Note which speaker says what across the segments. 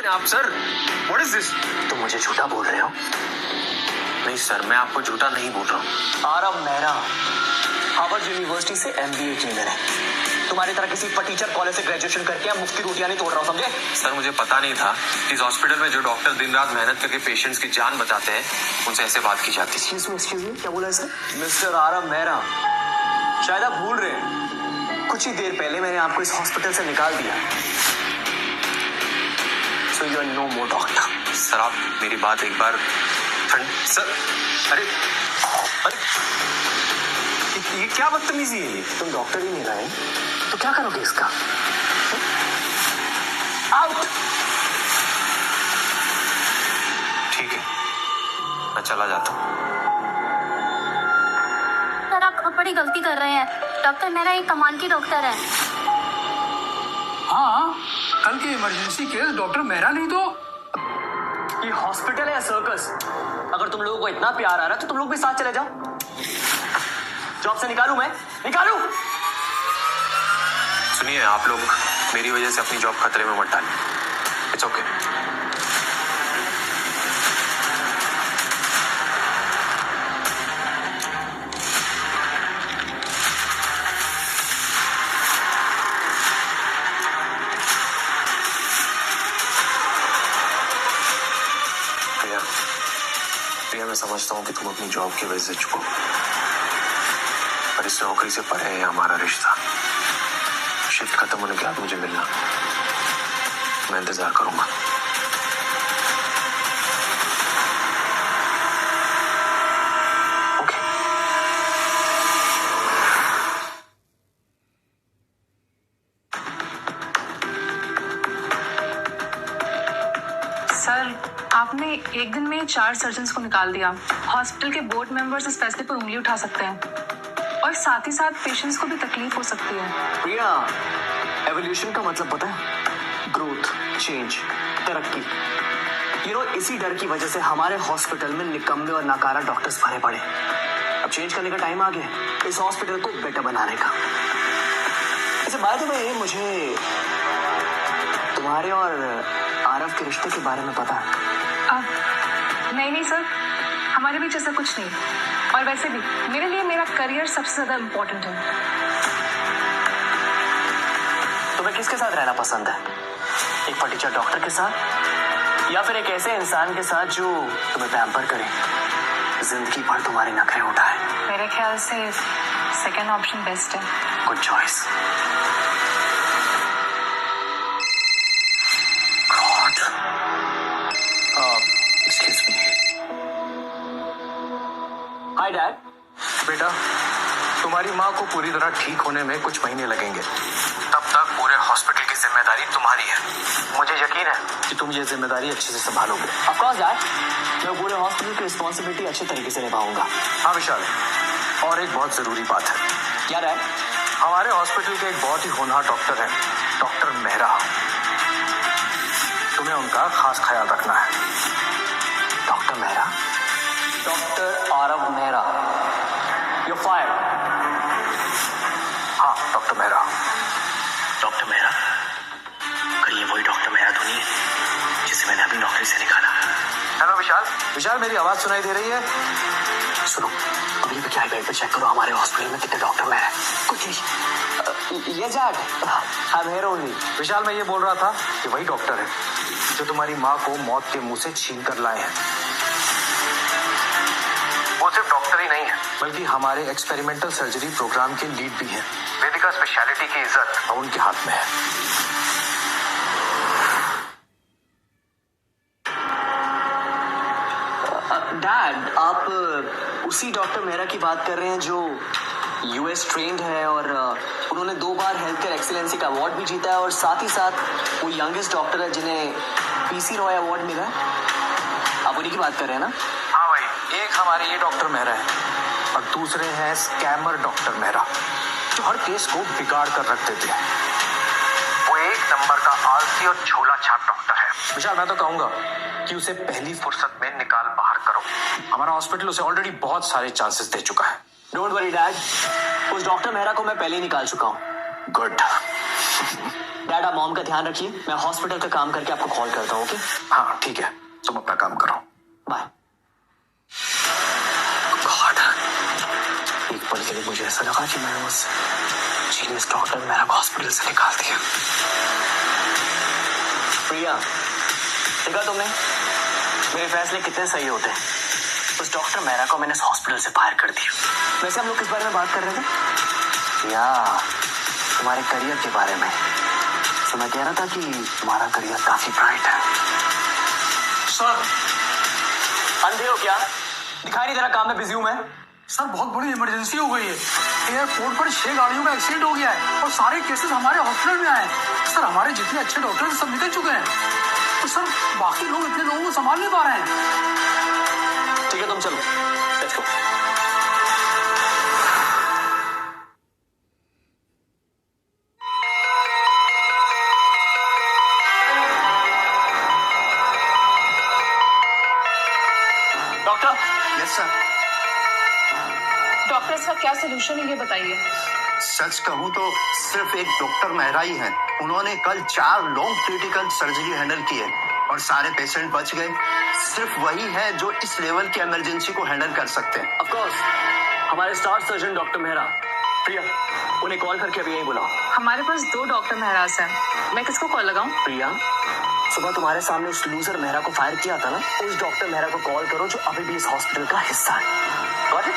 Speaker 1: आप sir, what is this?
Speaker 2: तुम मुझे झूठा बोल रहे हो?
Speaker 1: नहीं सर, मैं आपको झूठा नहीं बोल रहा हूँ।
Speaker 2: आरव मेहरा हार्वर्ड यूनिवर्सिटी से MBA इंजीनियर है। तुम्हारी तरह किसी टीचर कॉलेज से ग्रेजुएशन करके मुफ्त की रोटियां नहीं तोड़ रहा हूँ, समझे?
Speaker 1: सर मुझे पता नहीं था इस हॉस्पिटल में जो डॉक्टर दिन रात मेहनत करके पेशेंट्स की जान बचाते हैं उनसे ऐसे बात की जाती है।
Speaker 2: एक्सक्यूज मी, क्या बोला है सर? मिस्टर आरव मेहरा, शायद आप भूल रहे हैं, कुछ ही देर पहले मैंने आपको इस हॉस्पिटल से निकाल दिया। So you are no more doctor.
Speaker 1: Sir आप मेरी बात एक बार सर, अरे ये क्या बदतमीजी है?
Speaker 2: तुम डॉक्टर ही नहीं रहे तो क्या करोगे इसका? आउट।
Speaker 1: ठीक है, मैं चला जाता हूँ।
Speaker 3: सर आप बड़ी गलती कर रहे हैं। डॉक्टर मेरा एक कमाल की डॉक्टर है।
Speaker 4: हाँ, कल के इमरजेंसी केस डॉक्टर मेहरा नहीं तो
Speaker 2: ये हॉस्पिटल है या सर्कस? अगर तुम लोगों को इतना प्यार आ रहा है तो तुम लोग भी साथ चले जाओ। जॉब से निकालूं मैं? निकालूं?
Speaker 1: सुनिए, आप लोग मेरी वजह से अपनी जॉब खतरे में मत डालें। It's okay. प्रिया, मैं समझता हूँ कि तुम अपनी जॉब की वजह से चुको, पर इस नौकरी से परे है हमारा रिश्ता। शिफ्ट खत्म होने के बाद मुझे मिलना, मैं इंतजार करूंगा। ओके।
Speaker 5: सर, आपने एक दिन में 4 सर्जन्स को निकाल दिया। हॉस्पिटल के बोर्ड मेंबर्स इस फैसले पर उंगली उठा सकते हैं और साथ ही साथ पेशेंट्स को भी तकलीफ हो सकती है।
Speaker 2: प्रिया, एवोल्यूशन का मतलब पता है? ग्रोथ, चेंज, तरक्की। इसी डर की वजह से हमारे हॉस्पिटल में निकम्मे और नाकारा डॉक्टर्स भरे पड़े। अब चेंज करने का टाइम आ गया, इस हॉस्पिटल को बेटर बनाने का। ऐसे बाय द वे, मुझे तुम्हारे और आरव के रिश्ते के बारे में पता है।
Speaker 5: नहीं सर, हमारे बीच ऐसा कुछ नहीं। और वैसे भी मेरे लिए मेरा करियर सबसे ज्यादा इम्पोर्टेंट है।
Speaker 2: तुम्हें किसके साथ रहना पसंद है? एक टीचर डॉक्टर के साथ, या फिर एक ऐसे इंसान के साथ जो तुम्हें पैम्पर करे, जिंदगी भर तुम्हारे नखरे उठाए?
Speaker 5: मेरे ख्याल से सेकेंड ऑप्शन बेस्ट है।
Speaker 2: Good choice. Excuse me. Hi dad.
Speaker 1: बेटा, तुम्हारी माँ को पूरी तरह ठीक होने में कुछ महीने लगेंगे। तब तक पूरे हॉस्पिटल की जिम्मेदारी तुम्हारी है। मुझे यकीन है कि तुम ये जिम्मेदारी अच्छे से संभालोगे।
Speaker 2: ऑफ कोर्स डैड, मैं पूरे हॉस्पिटल की रिस्पॉन्सिबिलिटी अच्छे तरीके से निभाऊंगा।
Speaker 1: हाँ विशाल, और एक बहुत जरूरी बात है।
Speaker 2: क्या डैड?
Speaker 1: हमारे हॉस्पिटल के एक बहुत ही होनहार डॉक्टर है, डॉक्टर मेहरा। तुम्हें उनका खास ख्याल रखना है।
Speaker 2: Doctor Mehra? Doctor Aarav Mehra, you fire.
Speaker 1: हाँ डॉक्टर मेहरा।
Speaker 2: डॉक्टर मेहरा? कहीं ये वही डॉक्टर मेहरा तो नहीं है जिसे मैंने अपनी नौकरी से निकाला?
Speaker 1: हेलो विशाल। विशाल, मेरी आवाज सुनाई दे रही है?
Speaker 2: सुनो, अभी भी क्या बेड पे चेक करो हमारे हॉस्पिटल में कितने डॉक्टर मेहरा है। कुछ ये dad, I am here only.
Speaker 1: Vishal, मैं ये बोल रहा था कि वही डॉक्टर है जो तुम्हारी माँ को मौत के मुंह से छीन कर लाए हैं। वो सिर्फ डॉक्टर ही नहीं है, बल्कि हमारे एक्सपेरिमेंटल सर्जरी प्रोग्राम के लीड भी हैं। वेदिका स्पेशलिटी की इज्जत उनके हाथ में है।
Speaker 2: डैड, आप उसी डॉक्टर मेहरा की बात कर रहे हैं जो US ट्रेंड है और उन्होंने 2 बार हेल्थ केयर एक्सीलेंसी का अवार्ड भी जीता है, और साथ ही साथ वो यंगेस्ट डॉक्टर है जिन्हें PC रॉय अवार्ड मिला है। आप उन्हीं की बात कर रहे हैं ना?
Speaker 1: हाँ भाई, एक हमारे ये डॉक्टर मेहरा है और दूसरे हैं स्कैमर डॉक्टर मेहरा, जो हर केस को बिगाड़ कर रख देते हैं। वो एक नंबर का आलसी और झोला छाप डॉक्टर है। विशाल, मैं तो कहूंगा कि उसे पहली फुर्सत में निकाल बाहर करो। हमारा हॉस्पिटल उसे ऑलरेडी बहुत सारे चांसेस दे चुका है।
Speaker 2: डोंट वरी डैड, उस डॉक्टर मेहरा को मैं पहले ही निकाल चुका हूँ।
Speaker 1: गुड।
Speaker 2: डैड आप मॉम का ध्यान रखिए, मैं हॉस्पिटल का काम करके आपको कॉल करता हूँ, ओके?
Speaker 1: हाँ ठीक है, तुम अपना काम करो।
Speaker 2: बाय। गॉड, एक पल के लिए मुझे ऐसा लगा कि मैंने उस जीनियस डॉक्टर मेरा हॉस्पिटल से निकाल दिया। प्रिया, देखा तुमने मेरे फैसले कितने सही होते हैं। उस डॉक्टर मेहरा को मैंने इस हॉस्पिटल से बाहर कर दिया। वैसे हम लोग किस बारे में बात कर रहे थे? या तुम्हारे करियर के बारे में। तो मैं कह रहा था कि तुम्हारा करियर काफी ब्राइट है।
Speaker 4: सर
Speaker 2: अंधे हो क्या? दिखाई नहीं दे रहा काम में बिजी हूं मैं।
Speaker 4: सर बहुत बड़ी इमरजेंसी हो गई है। एयरपोर्ट पर 6 गाड़ियों का एक्सीडेंट हो गया है और सारे केसेस हमारे हॉस्पिटल में आए हैं। सर हमारे जितने अच्छे डॉक्टर सब निकल चुके हैं, तो सर बाकी लोग इतने लोगों को संभाल नहीं पा रहे हैं।
Speaker 2: ठीक है तुम चलो, let's go. Doctor.
Speaker 6: Yes sir.
Speaker 5: Doctor इसका क्या सोल्यूशन है ये बताइए।
Speaker 6: सच कहूँ तो सिर्फ एक डॉक्टर मेहरा ही है। उन्होंने कल 4 लॉन्ग क्रिटिकल सर्जरी हैंडल की है और सारे पेशेंट बच गए। सिर्फ वही है जो इस लेवल की इमरजेंसी को हैंडल कर सकते हैं।
Speaker 2: ऑफ कोर्स हमारे स्टार सर्जन डॉक्टर मेहरा। प्रिया, उन्हें कॉल करके अभी यहीं बुलाओ।
Speaker 5: हमारे पास 2 डॉक्टर मेहराज हैं, मैं किसको कॉल लगाऊं?
Speaker 2: प्रिया, सुबह तुम्हारे सामने उस लूजर मेहरा को फायर किया था ना, उस डॉक्टर मेहरा को कॉल करो जो अभी भी इस हॉस्पिटल का हिस्सा है। Got it?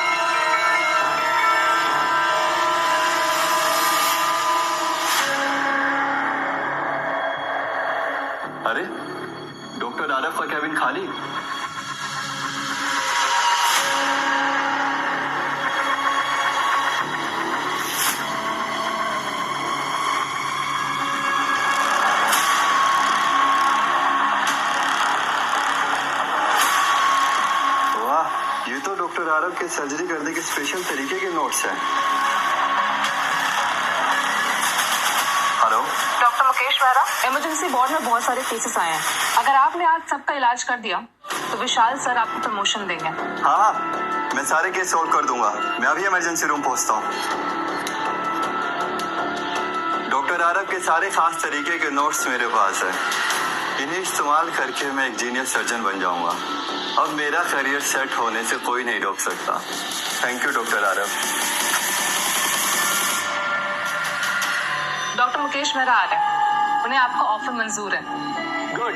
Speaker 7: अरे डॉक्टर आरफ का कैबिन खाली। वाह, ये तो डॉक्टर आरफ के सर्जरी करने के स्पेशल तरीके के नोट्स हैं। Hello
Speaker 5: doctor Mukesh Mehra, emergency ward में बहुत सारे केसेस आए हैं। अगर आपने आज सबका इलाज कर दिया तो विशाल सर आपको प्रमोशन देंगे।
Speaker 7: हाँ, मैं सारे केस सॉल्व कर दूंगा। मैं अभी इमरजेंसी रूम पहुंचता हूँ। डॉक्टर आरफ के सारे खास तरीके के नोट्स मेरे पास है। इन्हें इस्तेमाल करके मैं एक जीनियस सर्जन बन जाऊंगा। अब मेरा करियर सेट होने से कोई नहीं रोक सकता। Thank you doctor Araf.
Speaker 5: Doctor Mukesh Mehra आ रहे हैं, उन्हें आपका ऑफर मंजूर है।
Speaker 2: गुड।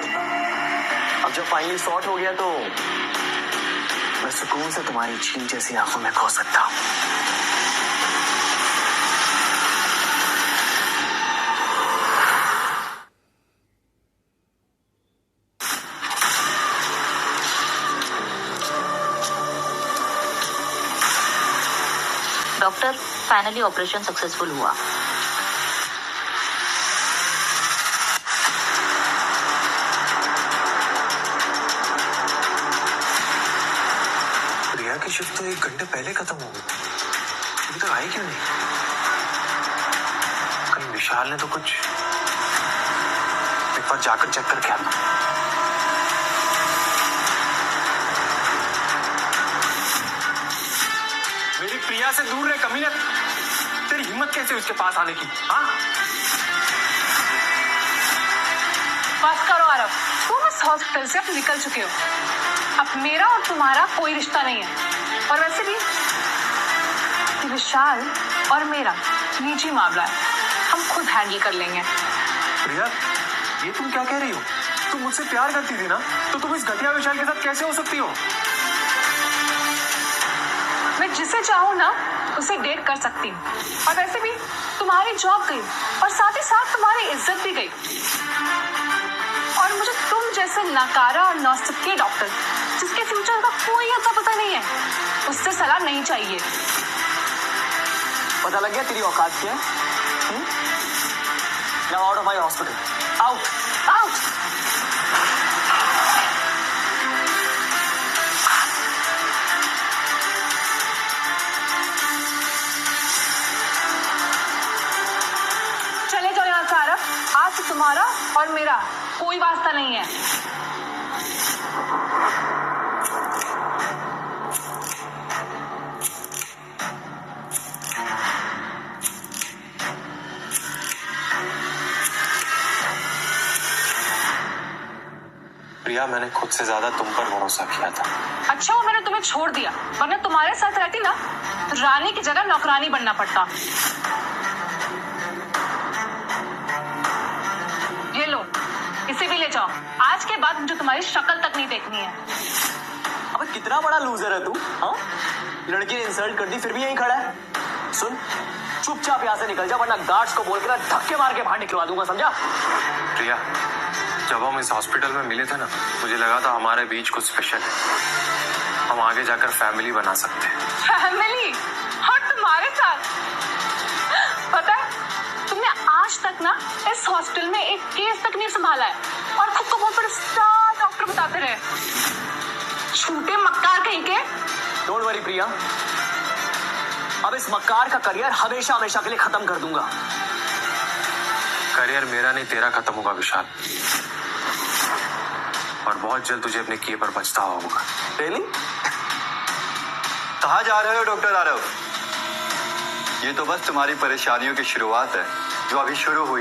Speaker 2: अब जब फाइनली सॉर्ट हो गया तो मैं सुकून से तुम्हारी झील जैसी आंखों में खो सकता हूँ।
Speaker 3: डॉक्टर, फाइनली ऑपरेशन सक्सेसफुल हुआ।
Speaker 1: प्रिया की शिफ्ट तो 1 घंटे पहले खत्म हो गई, अभी तक आई क्यों नहीं? कहीं विशाल ने तो कुछ, एक बार जाकर चेक करके आना। मेरी प्रिया से दूर रहे कमीने। तेरी हिम्मत कैसे उसके पास आने की? हाँ,
Speaker 5: बस करो आरव, तुम इस हॉस्पिटल से अब निकल चुके हो। अब मेरा और तुम्हारा कोई रिश्ता नहीं है। और वैसे भी ये विशाल और मेरा निजी मामला है, हम खुद हैंडल कर लेंगे।
Speaker 1: प्रिया, ये तुम क्या कह रही हो? तुम मुझसे प्यार करती थी ना, तो तुम इस घटिया विशाल के साथ कैसे हो सकती हो?
Speaker 5: मैं जिसे चाहूँ ना उसे डेट कर सकती हूँ। और वैसे भी तुम्हारी जॉब गई और साथ ही साथ तुम्हारी इज्जत भी गई। और मुझे तुम जैसे नकारा और नौसिखिए डॉक्टर जिसके फ्यूचर का कोई अता पता नहीं है, उससे सलाह नहीं चाहिए।
Speaker 2: पता लग गया तेरी औकात क्या है? Now out of my hospital, out out.
Speaker 5: चले जाओ यहाँ से आरव, आज से तुम्हारा और मेरा कोई वास्ता नहीं है।
Speaker 8: प्रिया, मैंने खुद से ज्यादा तुम पर भरोसा किया था।
Speaker 5: अच्छा वो मैंने तुम्हें छोड़ दिया, वरना तुम्हारे साथ रहती ना रानी की जगह नौकरानी बनना पड़ता। ये लो, इसे भी ले जाओ। आज के बाद मुझे तुम्हारी शक्ल तक नहीं देखनी है।
Speaker 2: अबे कितना बड़ा लूजर है तू, हाँ? लड़की ने इंसल्ट कर दी फिर भी यहीं खड़ा है। सुन, चुपचाप यहाँ से निकल जा, वरना गार्ड्स को बोल के ना धक्के मार के बाहर निकलवा दूंगा, समझा?
Speaker 8: प्रिया, जब हम इस हॉस्पिटल में मिले थे ना, मुझे लगा था हमारे बीच कुछ स्पेशल है, हम आगे जाकर फैमिली बना सकते हैं।
Speaker 5: फैमिली? और तुम्हारे साथ? पता है, तुमने आज तक ना इस हॉस्पिटल में एक केस तक नहीं संभाला है और खुद को बहुत बड़ा स्टार डॉक्टर बताते रहे। झूठे मक्कार कहीं के।
Speaker 2: डोंट वरी प्रिया, अब इस मक्कार का करियर हमेशा हमेशा के लिए खत्म कर दूंगा।
Speaker 8: करियर मेरा नहीं तेरा खत्म होगा विशाल, और बहुत जल्द तुझे अपने किए पर पछतावा होगा।
Speaker 2: रियली?
Speaker 7: कहाँ जा रहे हो डॉक्टर आरव? ये तो बस तुम्हारी परेशानियों की शुरुआत है, जो अभी शुरू हुई।